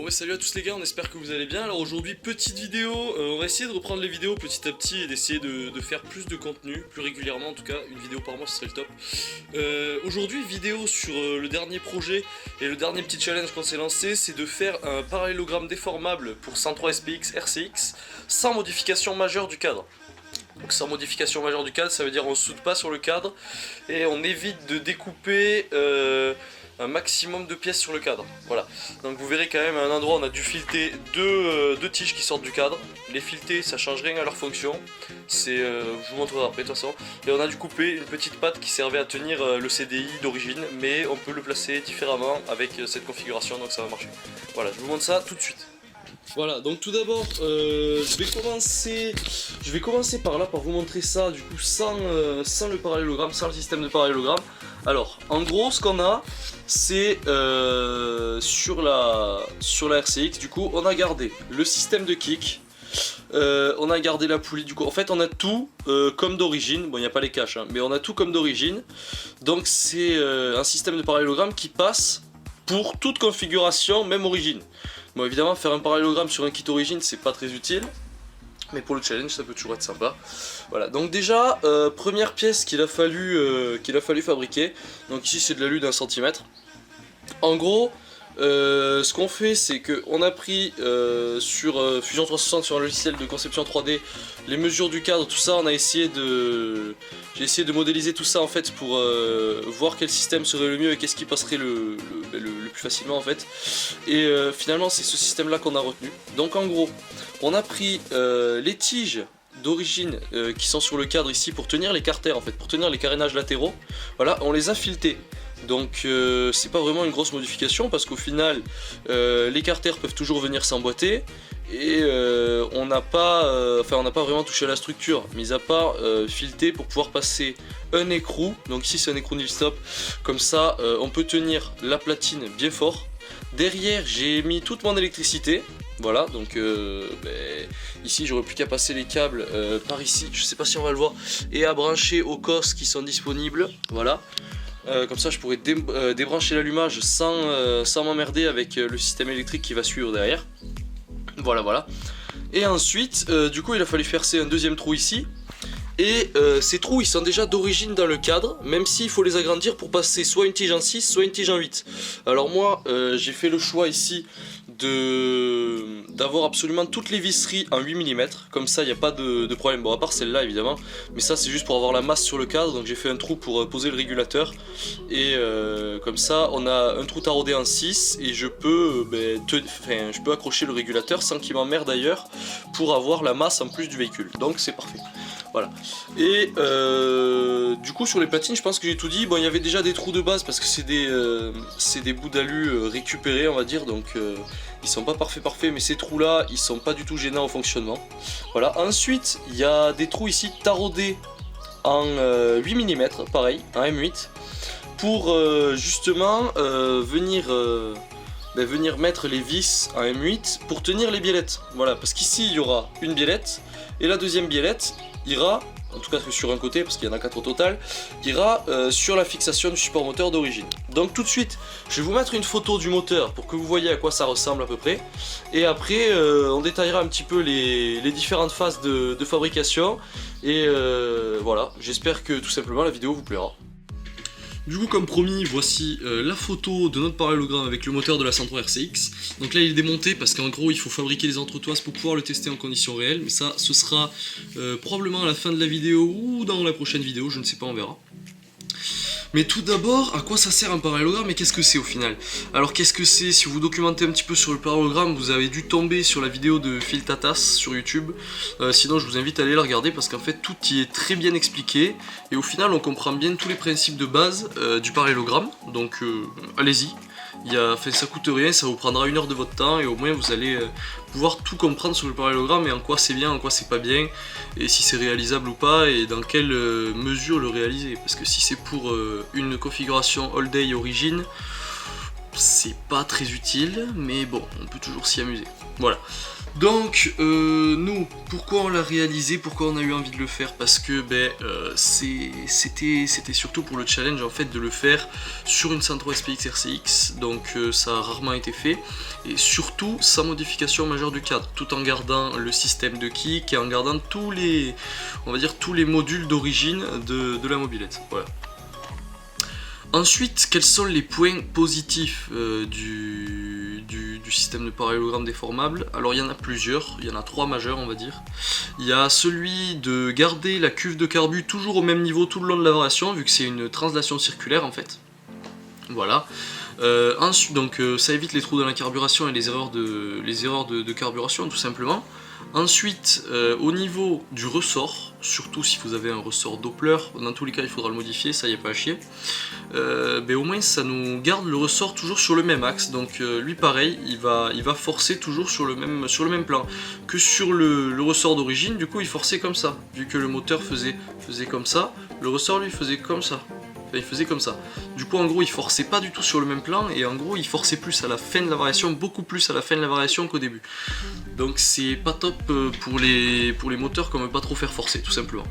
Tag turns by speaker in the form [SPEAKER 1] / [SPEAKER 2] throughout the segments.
[SPEAKER 1] Ouais, salut à tous les gars, on espère que vous allez bien. Alors aujourd'hui, petite vidéo, on va essayer de reprendre les vidéos petit à petit et d'essayer de faire plus de contenu, plus régulièrement en tout cas, une vidéo par mois ce serait le top. Aujourd'hui, vidéo sur le dernier projet et le dernier petit challenge qu'on s'est lancé, c'est de faire un parallélogramme déformable pour 103 SPX RCX sans modification majeure du cadre. Donc sans modification majeure du cadre, ça veut dire on ne soude pas sur le cadre et on évite de découper un maximum de pièces sur le cadre. Voilà. Donc vous verrez quand même à un endroit on a dû fileter deux tiges qui sortent du cadre. Les fileter ça change rien à leur fonction. Je vous montrerai après de toute façon. Et on a dû couper une petite patte qui servait à tenir le CDI d'origine, mais on peut le placer différemment avec cette configuration, donc ça va marcher. Voilà, je vous montre ça tout de suite. Voilà, donc tout d'abord, je vais commencer par là, par vous montrer ça, du coup, sans le parallélogramme, sans le système de parallélogramme. Alors, en gros, ce qu'on a, c'est sur la RCX, du coup, on a gardé le système de kick, on a gardé la poulie, du coup, en fait, on a tout comme d'origine, bon, il n'y a pas les caches, hein, mais on a tout comme d'origine, donc c'est un système de parallélogramme qui passe pour toute configuration, même origine. Bon, évidemment, faire un parallélogramme sur un kit origine, c'est pas très utile, mais pour le challenge, ça peut toujours être sympa. Voilà, donc déjà, première pièce qu'il a fallu fabriquer. Donc ici, c'est de l'alu d'1 cm. En gros, ce qu'on fait, c'est qu'on a pris sur Fusion 360, sur un logiciel de conception 3D, les mesures du cadre, tout ça. On a essayé j'ai essayé de modéliser tout ça en fait pour voir quel système serait le mieux et qu'est-ce qui passerait le plus facilement en fait. Et finalement, c'est ce système-là qu'on a retenu. Donc en gros, on a pris les tiges d'origine qui sont sur le cadre ici pour tenir les carters en fait, pour tenir les carénages latéraux. Voilà, on les a filetées. Donc c'est pas vraiment une grosse modification parce qu'au final les carters peuvent toujours venir s'emboîter et on n'a pas vraiment touché à la structure, mis à part fileter pour pouvoir passer un écrou. Donc ici c'est un écrou nil stop, comme ça on peut tenir la platine bien fort. Derrière j'ai mis toute mon électricité. Voilà, donc ici j'aurais plus qu'à passer les câbles par ici, je sais pas si on va le voir, et à brancher aux cosses qui sont disponibles. Voilà. Comme ça je pourrais débrancher l'allumage sans m'emmerder avec le système électrique qui va suivre derrière. Voilà, voilà. Et ensuite, du coup il a fallu percer un deuxième trou ici. Et ces trous ils sont déjà d'origine dans le cadre, même s'il faut les agrandir pour passer soit une tige en 6, soit une tige en 8. Alors moi j'ai fait le choix ici d'avoir absolument toutes les visseries en 8 mm, comme ça il n'y a pas de problème, bon à part celle-là évidemment, mais ça c'est juste pour avoir la masse sur le cadre, donc j'ai fait un trou pour poser le régulateur, et comme ça on a un trou taraudé en 6, et je peux accrocher le régulateur sans qu'il m'emmerde d'ailleurs, pour avoir la masse en plus du véhicule, donc c'est parfait. Voilà. Et du coup sur les platines je pense que j'ai tout dit. Bon il y avait déjà des trous de base parce que c'est des bouts d'alu récupérés on va dire, donc ils sont pas parfaits mais ces trous là ils sont pas du tout gênants au fonctionnement. Voilà. Ensuite il y a des trous ici taraudés en 8 mm pareil, en M8, pour justement venir mettre les vis en M8 pour tenir les biellettes. Voilà, parce qu'ici il y aura une biellette et la deuxième biellette ira, en tout cas sur un côté parce qu'il y en a 4 au total, ira sur la fixation du support moteur d'origine. Donc tout de suite je vais vous mettre une photo du moteur pour que vous voyez à quoi ça ressemble à peu près, et après on détaillera un petit peu les différentes phases de fabrication, et voilà, j'espère que tout simplement la vidéo vous plaira. Du coup comme promis, voici la photo de notre parallélogramme avec le moteur de la 103 RCX. Donc là il est démonté parce qu'en gros il faut fabriquer les entretoises pour pouvoir le tester en conditions réelles. Mais ça ce sera probablement à la fin de la vidéo ou dans la prochaine vidéo, je ne sais pas, on verra. Mais tout d'abord, à quoi ça sert un parallélogramme et qu'est-ce que c'est au final? Alors qu'est-ce que c'est? Si vous vous documentez un petit peu sur le parallélogramme, vous avez dû tomber sur la vidéo de Phil Tatas sur YouTube. Sinon je vous invite à aller la regarder parce qu'en fait tout y est très bien expliqué. Et au final on comprend bien tous les principes de base du parallélogramme. Donc allez-y. Ça coûte rien, ça vous prendra 1 heure de votre temps et au moins vous allez pouvoir tout comprendre sur le parallélogramme et en quoi c'est bien, en quoi c'est pas bien, et si c'est réalisable ou pas et dans quelle mesure le réaliser. Parce que si c'est pour une configuration all day origine, c'est pas très utile, mais bon, on peut toujours s'y amuser. Voilà. Donc nous, pourquoi on l'a réalisé, pourquoi on a eu envie de le faire? Parce que c'était surtout pour le challenge en fait de le faire sur une 103 SPX RCX, donc ça a rarement été fait, et surtout sans modification majeure du cadre, tout en gardant le système de kick et en gardant tous les, on va dire, tous les modules d'origine de la mobilette. Voilà. Ensuite, quels sont les points positifs du système de parallélogramme déformable? Alors il y en a plusieurs, il y en a 3 majeurs on va dire. Il y a celui de garder la cuve de carbu toujours au même niveau tout le long de la variation, vu que c'est une translation circulaire en fait. Voilà. Ensuite, donc ça évite les trous dans la carburation et les erreurs de carburation tout simplement. Ensuite, au niveau du ressort, surtout si vous avez un ressort Doppler, dans tous les cas il faudra le modifier, ça y est pas à chier. Au moins ça nous garde le ressort toujours sur le même axe, donc lui pareil, il va forcer toujours sur le même plan que sur le ressort d'origine. Du coup il forçait comme ça, vu que le moteur faisait comme ça, le ressort lui faisait comme ça. Enfin, il faisait comme ça. Du coup en gros il forçait pas du tout sur le même plan, et en gros il forçait plus à la fin de la variation, beaucoup plus à la fin de la variation qu'au début. Donc c'est pas top pour les moteurs qu'on veut pas trop faire forcer tout simplement.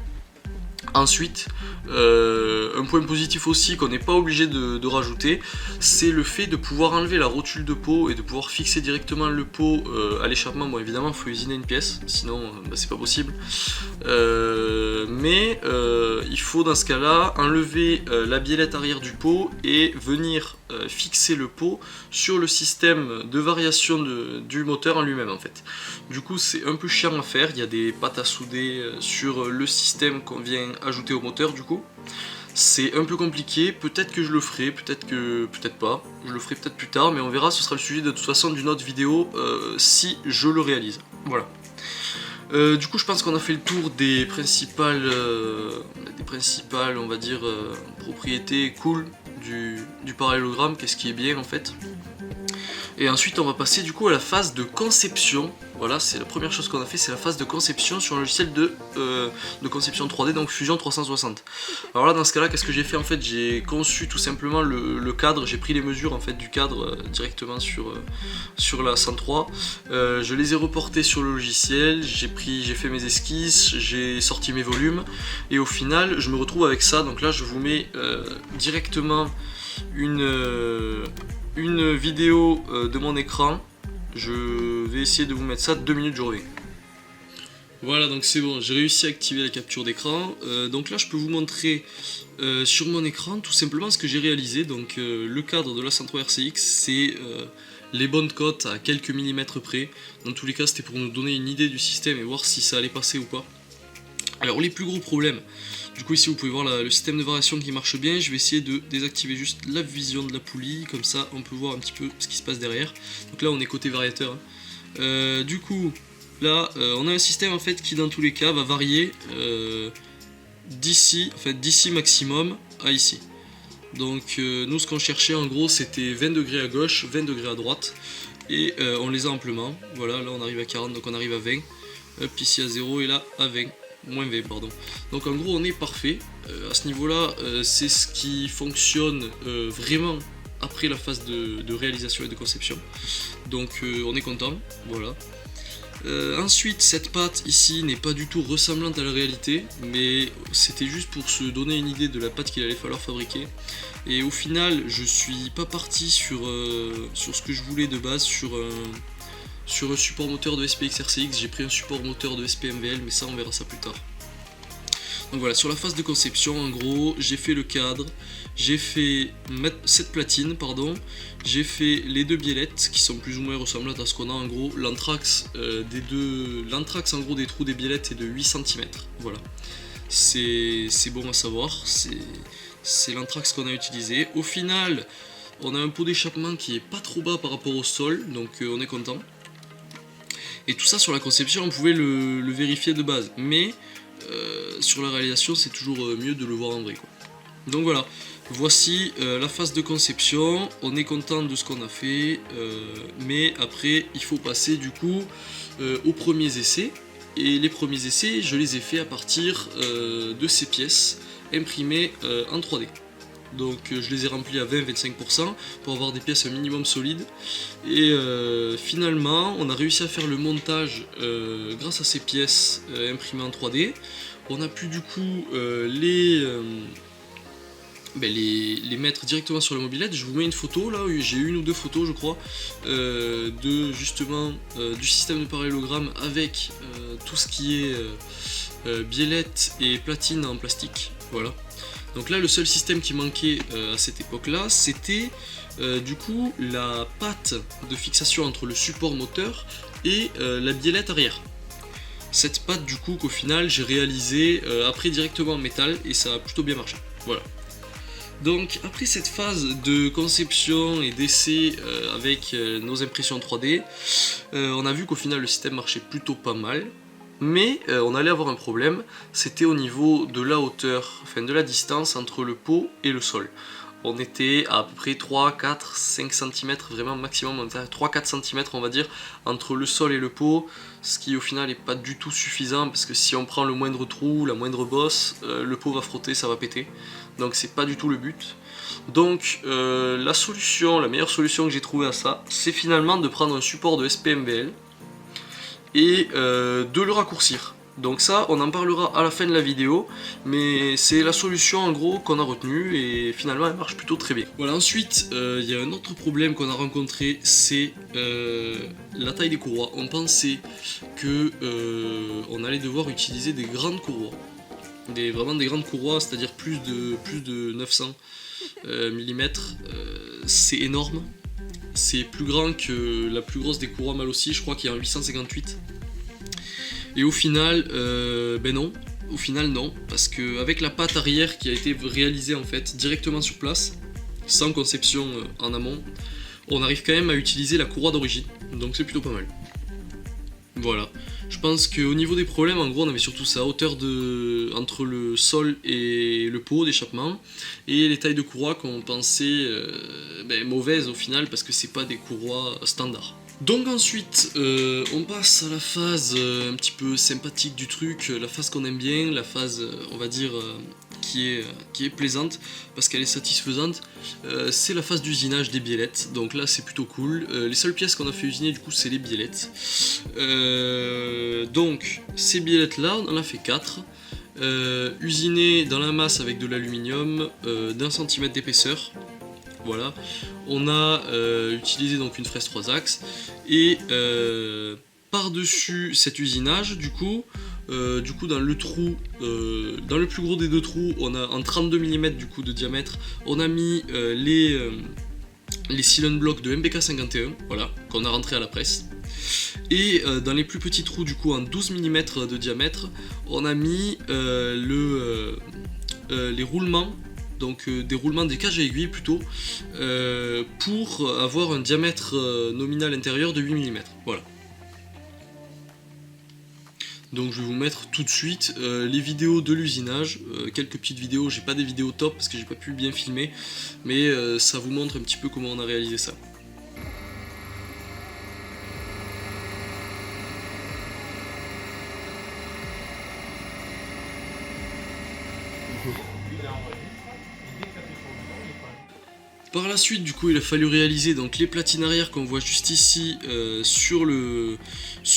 [SPEAKER 1] Ensuite, un point positif aussi qu'on n'est pas obligé de rajouter, c'est le fait de pouvoir enlever la rotule de pot et de pouvoir fixer directement le pot à l'échappement. Bon évidemment il faut usiner une pièce, sinon c'est pas possible. Il faut dans ce cas là enlever la biellette arrière du pot et venir fixer le pot sur le système de variation du moteur en lui-même en fait. Du coup c'est un peu chiant à faire, il y a des pattes à souder sur le système qu'on vient ajouter au moteur. Du coup c'est un peu compliqué, peut-être que je le ferai, peut-être pas, je le ferai peut-être plus tard, mais on verra, ce sera le sujet de toute façon d'une autre vidéo si je le réalise. Voilà. Du coup je pense qu'on a fait le tour des principales on va dire propriétés cool du parallélogramme, qu'est-ce qui est bien en fait. Et ensuite on va passer du coup à la phase de conception. Voilà, c'est la première chose qu'on a fait, c'est la phase de conception sur un logiciel de conception 3D, donc Fusion 360. Alors là dans ce cas là, qu'est-ce que j'ai fait en fait? J'ai conçu tout simplement le cadre, j'ai pris les mesures en fait du cadre directement sur la 103. Je les ai reportés sur le logiciel, j'ai fait mes esquisses, j'ai sorti mes volumes, et au final je me retrouve avec ça. Donc là je vous mets directement une vidéo de mon écran. Je vais essayer de vous mettre ça 2 minutes, je reviens. Voilà, donc c'est bon, j'ai réussi à activer la capture d'écran. Donc là je peux vous montrer sur mon écran tout simplement ce que j'ai réalisé. Donc le cadre de la 103 RCX, c'est les bonnes cotes à quelques millimètres près. Dans tous les cas c'était pour nous donner une idée du système et voir si ça allait passer ou pas. Alors les plus gros problèmes, du coup ici vous pouvez voir le système de variation qui marche bien. Je vais essayer de désactiver juste la vision de la poulie, comme ça on peut voir un petit peu ce qui se passe derrière. Donc là on est côté variateur. Du coup là on a un système en fait qui dans tous les cas va varier d'ici maximum à ici. Donc nous ce qu'on cherchait en gros c'était 20 degrés à gauche, 20 degrés à droite, et on les a amplement. Voilà, là on arrive à 40, donc on arrive à 20, hop ici à 0 et là à 20. Moins V pardon. Donc en gros on est parfait à ce niveau là, c'est ce qui fonctionne vraiment après la phase de réalisation et de conception, donc on est content, voilà. Ensuite cette pâte ici n'est pas du tout ressemblante à la réalité, mais c'était juste pour se donner une idée de la pâte qu'il allait falloir fabriquer, et au final je suis pas parti sur ce que je voulais de base, sur un support moteur de SPX RCX, j'ai pris un support moteur de SPMVL, mais ça on verra ça plus tard. Donc voilà, sur la phase de conception, en gros, j'ai fait le cadre, j'ai fait cette platine, pardon, j'ai fait les 2 biellettes qui sont plus ou moins ressemblantes à ce qu'on a en gros. L'anthrax en gros des trous des biellettes est de 8 cm. Voilà, c'est bon à savoir, c'est l'anthrax qu'on a utilisé. Au final, on a un pot d'échappement qui est pas trop bas par rapport au sol, donc on est content. Et tout ça sur la conception on pouvait le vérifier de base, mais sur la réalisation c'est toujours mieux de le voir en vrai quoi. Donc voilà, voici la phase de conception, on est content de ce qu'on a fait, mais après il faut passer du coup aux premiers essais, et les premiers essais je les ai faits à partir de ces pièces imprimées en 3D. donc je les ai remplis à 20-25% pour avoir des pièces un minimum solides. Et finalement on a réussi à faire le montage grâce à ces pièces imprimées en 3D. On a pu du coup les mettre directement sur la mobilette. Je vous mets une photo là, j'ai une ou deux photos je crois, de justement du système de parallélogramme avec tout ce qui est biellette et platine en plastique, voilà. Donc là le seul système qui manquait à cette époque là, c'était du coup la patte de fixation entre le support moteur et la biellette arrière. Cette patte du coup qu'au final j'ai réalisé après directement en métal et ça a plutôt bien marché, voilà. Donc après cette phase de conception et d'essai avec nos impressions 3D, on a vu qu'au final le système marchait plutôt pas mal, mais on allait avoir un problème, c'était au niveau de la hauteur, enfin de la distance entre le pot et le sol. On était à peu près 3, 4, 5 cm, vraiment maximum, on était à 3-4 cm on va dire, entre le sol et le pot, ce qui au final n'est pas du tout suffisant, parce que si on prend le moindre trou, la moindre bosse, le pot va frotter, ça va péter, donc c'est pas du tout le but. Donc la meilleure solution que j'ai trouvée à ça, c'est finalement de prendre un support de SPMBL et de le raccourcir. Donc ça, on en parlera à la fin de la vidéo, mais c'est la solution en gros qu'on a retenue et finalement elle marche plutôt très bien. Voilà, ensuite, il y a un autre problème qu'on a rencontré, c'est la taille des courroies. On pensait que on allait devoir utiliser des grandes courroies, vraiment des grandes courroies, c'est-à-dire plus de 900 mm, c'est énorme. C'est plus grand que la plus grosse des courroies mal aussi, je crois qu'il y a un 858. Et au final, non. Au final, non. Parce qu'avec la patte arrière qui a été réalisée en fait directement sur place, sans conception en amont, on arrive quand même à utiliser la courroie d'origine. Donc c'est plutôt pas mal. Voilà. Je pense qu'au niveau des problèmes, en gros, on avait surtout ça, hauteur entre le sol et le pot d'échappement, et les tailles de courroies qu'on pensait mauvaises au final, parce que c'est pas des courroies standards. Donc ensuite, on passe à la phase un petit peu sympathique du truc, la phase qu'on aime bien, la phase, on va dire, qui est plaisante, parce qu'elle est satisfaisante, c'est la phase d'usinage des biellettes. Donc là c'est plutôt cool. Les seules pièces qu'on a fait usiner du coup c'est les biellettes. Donc ces biellettes là on en a fait 4, usinées dans la masse avec de l'aluminium d'1 cm d'épaisseur. Voilà, on a utilisé donc une fraise 3 axes et par-dessus cet usinage, du coup dans le trou, dans le plus gros des deux trous, on a en 32 mm du coup de diamètre, on a mis les Silent Block de MBK 51, voilà, qu'on a rentré à la presse. Et dans les plus petits trous du coup en 12 mm de diamètre, on a mis les roulements, donc des roulements des cages à aiguilles plutôt, pour avoir un diamètre nominal intérieur de 8 mm, voilà. Donc je vais vous mettre tout de suite les vidéos de l'usinage, quelques petites vidéos, j'ai pas des vidéos top parce que j'ai pas pu bien filmer, mais ça vous montre un petit peu comment on a réalisé ça. Par la suite, du coup, il a fallu réaliser donc les platines arrière qu'on voit juste ici sur le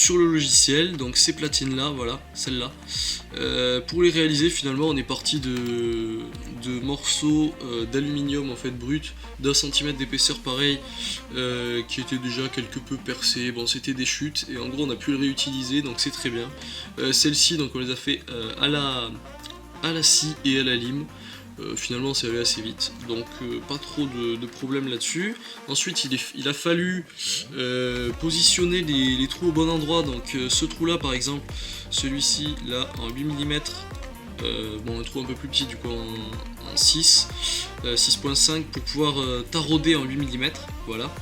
[SPEAKER 1] logiciel. Donc ces platines là, voilà, celles-là. Pour les réaliser, finalement, on est parti de morceaux d'aluminium en fait brut d'1 cm d'épaisseur, pareil, qui étaient déjà quelque peu percés. Bon, c'était des chutes et en gros, on a pu le réutiliser, donc c'est très bien. Celles-ci, donc, on les a fait à la scie et à la lime. Finalement c'est allé assez vite, donc pas trop de problème là-dessus. Ensuite il a fallu positionner les trous au bon endroit, donc ce trou là par exemple, celui-ci là en 8 mm, bon un trou un peu plus petit du coup en 6.5 pour pouvoir tarauder en 8 mm, voilà.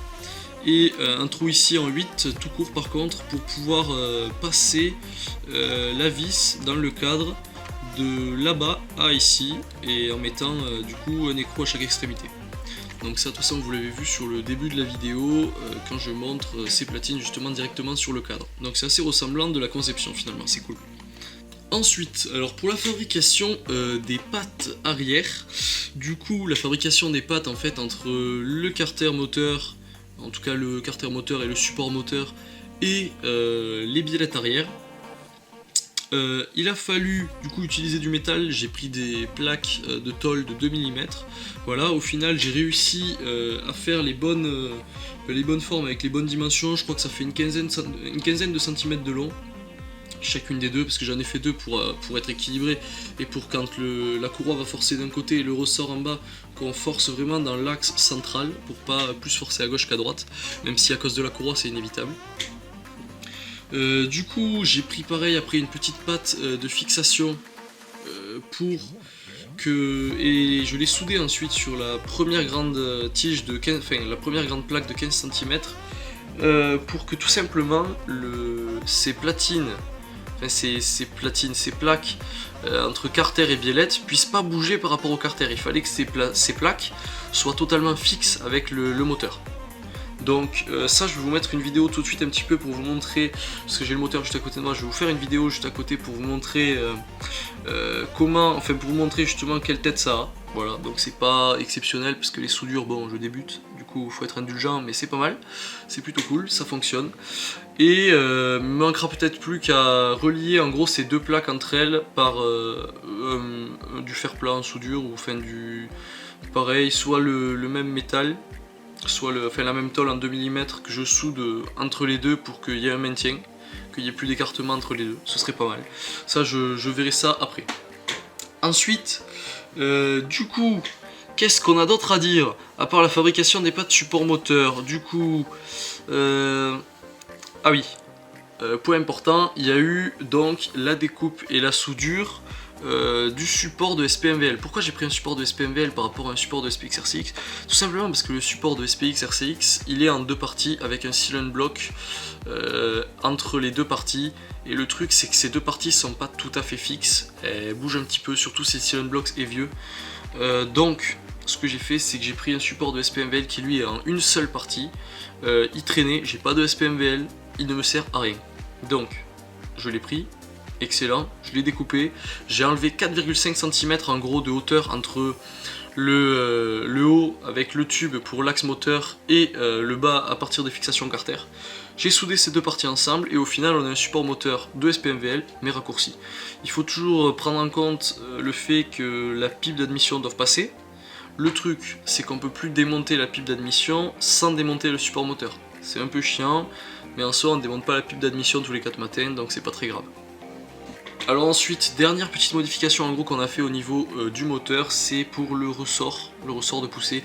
[SPEAKER 1] Et un trou ici en 8 tout court par contre pour pouvoir passer la vis dans le cadre de là-bas à ici, et en mettant du coup un écrou à chaque extrémité. Donc ça, tout ça vous l'avez vu sur le début de la vidéo quand je montre ces platines justement directement sur le cadre. Donc c'est assez ressemblant de la conception finalement, c'est cool. Ensuite, alors pour la fabrication des pattes arrière, du coup la fabrication des pattes en fait entre le carter moteur, en tout cas le carter moteur et le support moteur et les biellettes arrière, il a fallu du coup utiliser du métal. J'ai pris des plaques de tôle de 2 mm. Voilà, au final j'ai réussi à faire les bonnes formes avec les bonnes dimensions. Je crois que ça fait une quinzaine de centimètres de long chacune des deux, parce que j'en ai fait deux pour être équilibré et pour quand la courroie va forcer d'un côté et le ressort en bas, qu'on force vraiment dans l'axe central pour pas plus forcer à gauche qu'à droite, même si à cause de la courroie c'est inévitable. Du coup j'ai pris pareil après une petite patte de fixation et je l'ai soudé ensuite sur la première grande tige de 15, enfin la première grande plaque de 15 cm pour que tout simplement ces platines, enfin ces plaques entre carter et biellette puissent pas bouger par rapport au carter. Il fallait que ces plaques soient totalement fixes avec le moteur. Donc ça je vais vous mettre une vidéo tout de suite un petit peu pour vous montrer, parce que j'ai le moteur juste à côté de moi, je vais vous faire une vidéo juste à côté pour vous montrer pour vous montrer justement quelle tête ça a. Voilà, donc c'est pas exceptionnel parce que les soudures, bon je débute, du coup il faut être indulgent, mais c'est pas mal, c'est plutôt cool, ça fonctionne. Et il me manquera peut-être plus qu'à relier en gros ces deux plaques entre elles par du fer plat en soudure, ou enfin pareil, soit le même métal, soit la même tôle en 2 mm que je soude entre les deux pour qu'il y ait un maintien, qu'il n'y ait plus d'écartement entre les deux, ce serait pas mal. Ça je verrai ça après. Ensuite, du coup, qu'est-ce qu'on a d'autre à dire à part la fabrication des pattes support moteur? Du coup, ah oui, point important, il y a eu donc la découpe et la soudure du support de SPMVL. Pourquoi j'ai pris un support de SPMVL par rapport à un support de SPX RCX? Tout simplement parce que le support de SPX RCX il est en deux parties avec un silent block entre les deux parties, et le truc c'est que ces deux parties sont pas tout à fait fixes, elles bougent un petit peu, surtout si le silent block est vieux. Donc ce que j'ai fait c'est que j'ai pris un support de SPMVL qui lui est en une seule partie, il traînait, j'ai pas de SPMVL, il ne me sert à rien. Donc je l'ai pris, excellent, je l'ai découpé, j'ai enlevé 4,5 cm en gros de hauteur entre le haut avec le tube pour l'axe moteur et le bas à partir des fixations carter. J'ai soudé ces deux parties ensemble et au final on a un support moteur de SPMVL mais raccourci. Il faut toujours prendre en compte le fait que la pipe d'admission doit passer. Le truc c'est qu'on peut plus démonter la pipe d'admission sans démonter le support moteur. C'est un peu chiant, mais en soi on ne démonte pas la pipe d'admission tous les 4 matins, donc c'est pas très grave. Alors ensuite, dernière petite modification en gros qu'on a fait au niveau du moteur, c'est pour le ressort de poussée.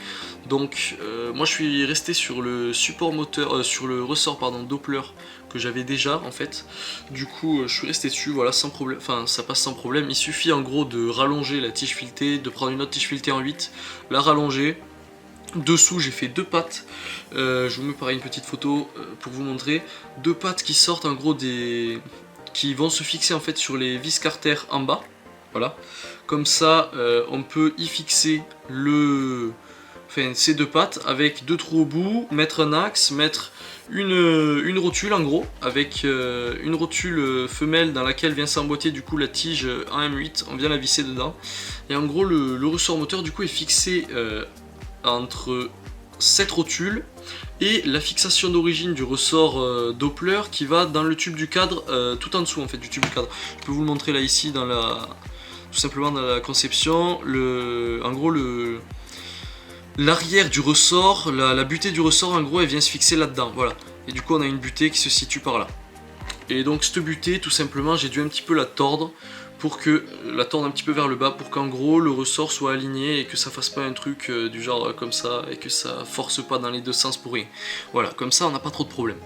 [SPEAKER 1] Donc moi je suis resté sur le support moteur, sur le ressort Doppler que j'avais déjà en fait. Du coup je suis resté dessus, voilà, sans problème, enfin ça passe sans problème. Il suffit en gros de rallonger la tige filetée, de prendre une autre tige filetée en 8, la rallonger. Dessous j'ai fait deux pattes, je vous mets pareil une petite photo pour vous montrer. Deux pattes qui sortent en gros qui vont se fixer en fait sur les vis carter en bas, voilà. Comme ça on peut y fixer ces deux pattes avec deux trous au bout, mettre un axe, mettre une rotule en gros, avec une rotule femelle dans laquelle vient s'emboîter du coup la tige en M8, on vient la visser dedans. Et en gros le ressort moteur du coup est fixé entre cette rotule et la fixation d'origine du ressort Doppler qui va dans le tube du cadre, tout en dessous en fait du tube du cadre. Je peux vous le montrer là ici tout simplement dans la conception. En gros l'arrière du ressort, la butée du ressort en gros elle vient se fixer là-dedans, voilà. Et du coup on a une butée qui se situe par là. Et donc cette butée tout simplement j'ai dû un petit peu la tordre un petit peu vers le bas pour qu'en gros le ressort soit aligné et que ça fasse pas un truc du genre comme ça et que ça force pas dans les deux sens pour rien. Voilà, comme ça on n'a pas trop de problème.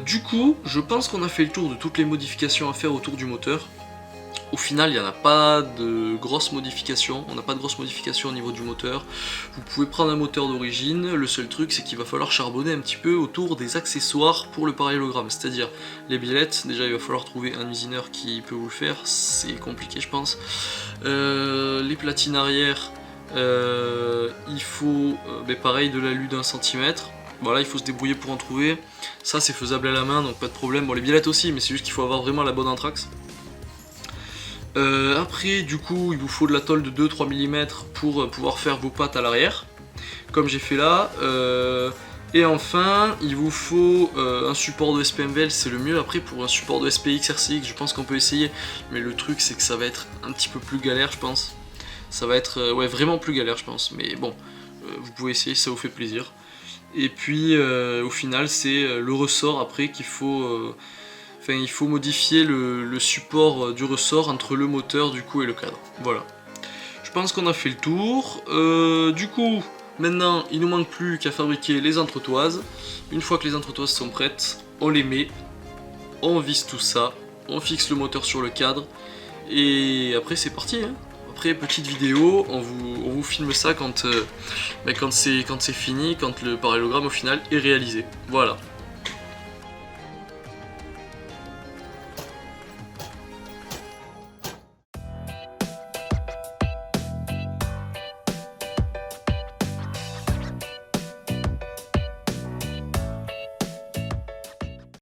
[SPEAKER 1] Du coup je pense qu'on a fait le tour de toutes les modifications à faire autour du moteur. Au final, il n'y en a pas de grosses modifications, on n'a pas de grosses modifications au niveau du moteur. Vous pouvez prendre un moteur d'origine, le seul truc c'est qu'il va falloir charbonner un petit peu autour des accessoires pour le parallélogramme, c'est-à-dire les biellettes. Déjà il va falloir trouver un usineur qui peut vous le faire, c'est compliqué je pense. Les platines arrière, il faut pareil de l'alu d'1 cm. Voilà, il faut se débrouiller pour en trouver. Ça c'est faisable à la main donc pas de problème. Bon, les biellettes aussi, mais c'est juste qu'il faut avoir vraiment la bonne anthrax. Après du coup il vous faut de la tôle de 2-3 mm pour pouvoir faire vos pattes à l'arrière, comme j'ai fait là. Et enfin il vous faut un support de SPMVL, c'est le mieux. Après pour un support de SPX RCX je pense qu'on peut essayer, mais le truc c'est que ça va être un petit peu plus galère je pense. Ça va être ouais, vraiment plus galère je pense, mais bon, vous pouvez essayer si ça vous fait plaisir. Et puis au final c'est le ressort après qu'il faut... Enfin, il faut modifier le support du ressort entre le moteur du coup et le cadre. Voilà. Je pense qu'on a fait le tour. Du coup, maintenant, il nous manque plus qu'à fabriquer les entretoises. Une fois que les entretoises sont prêtes, on les met, on visse tout ça, on fixe le moteur sur le cadre, et après c'est parti. Hein. Après, petite vidéo, on vous filme ça quand c'est fini, quand le parallélogramme au final est réalisé. Voilà.